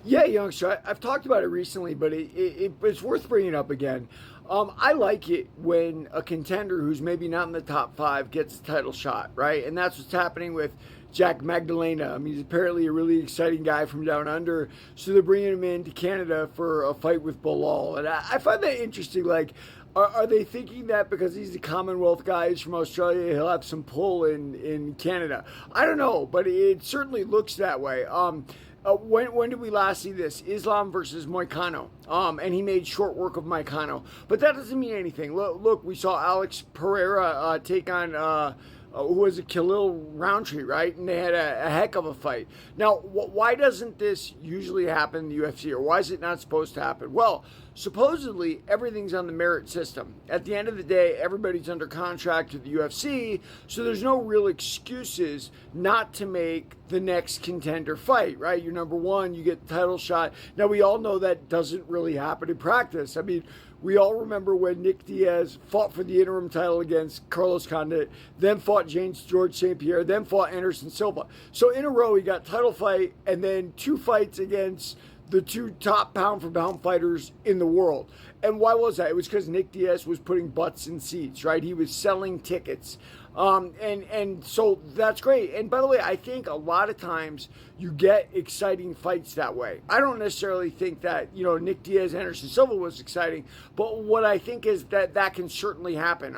Yeah, youngster, I've talked about it recently, but it's worth bringing up again. I like it when a contender who's maybe not in the top five gets a title shot, right? And that's what's happening with Jack Magdalena. I mean, he's apparently a really exciting guy from down under, so they're bringing him into Canada for a fight with Bilal. And I find that interesting. Like, are they thinking that because he's a Commonwealth guy, he's from Australia, he'll have some pull in Canada? I don't know, but it certainly looks that way. When did we last see this? Islam versus Moicano. And he made short work of Moicano. But that doesn't mean anything. Look, we saw Alex Pereira take on who was it, Khalil Roundtree, right? And they had a heck of a fight. Now, why doesn't this usually happen in the UFC, or why is it not supposed to happen? Well, supposedly everything's on the merit system. At the end of the day, everybody's under contract to the UFC, so there's no real excuses not to make the next contender fight, right? You're number one, you get the title shot. Now, we all know that doesn't really happen in practice. I mean, we all remember when Nick Diaz fought for the interim title against Carlos Condit, then fought James George St. Pierre, then fought Anderson Silva. So in a row, he got title fight and then two fights against the two top pound for pound fighters in the world. And why was that? It was because Nick Diaz was putting butts in seats, right? He was selling tickets. And so that's great. And by the way, I think a lot of times you get exciting fights that way. I don't necessarily think that, Nick Diaz, Anderson Silva was exciting, but what I think is that can certainly happen.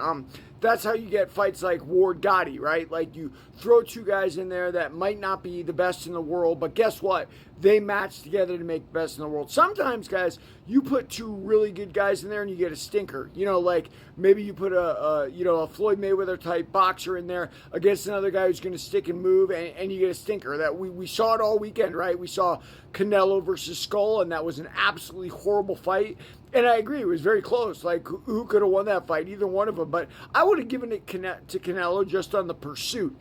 That's how you get fights like Ward Gotti, right? Like you throw two guys in there that might not be the best in the world, but guess what? They match together to make the best in the world. Sometimes, guys, you put two really good guys in there and you get a stinker. Like maybe you put a Floyd Mayweather type boxer in there against another guy who's going to stick and move, and you get a stinker. That we saw it all weekend, right? We saw Canelo versus Skull, and that was an absolutely horrible fight. And I agree, it was very close. Like, who could have won that fight? Either one of them. But I would have given it to Canelo just on the pursuit.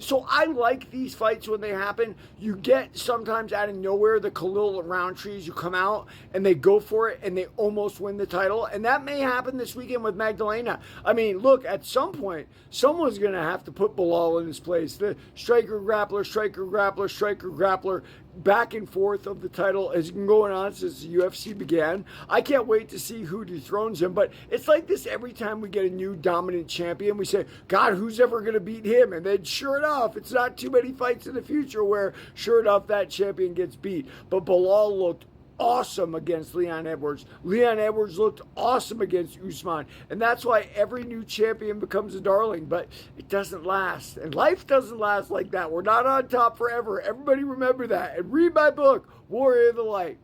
So I like these fights when they happen. You get sometimes out of nowhere the Khalil Roundtrees who come out and they go for it and they almost win the title. And that may happen this weekend with Magdalena. I mean, look, at some point, someone's going to have to put Bilal in his place. The striker, grappler, striker, grappler, striker, grappler, back and forth of the title has been going on since the UFC began. I can't wait to see who dethrones him, but it's like this every time we get a new dominant champion. We say, God, who's ever going to beat him? And then sure enough, it's not too many fights in the future where sure enough that champion gets beat. But Bilal looked awesome against Leon Edwards. Leon Edwards looked awesome against Usman. And that's why every new champion becomes a darling, but it doesn't last. And life doesn't last like that. We're not on top forever. Everybody remember that. And read my book, Warrior of the Light.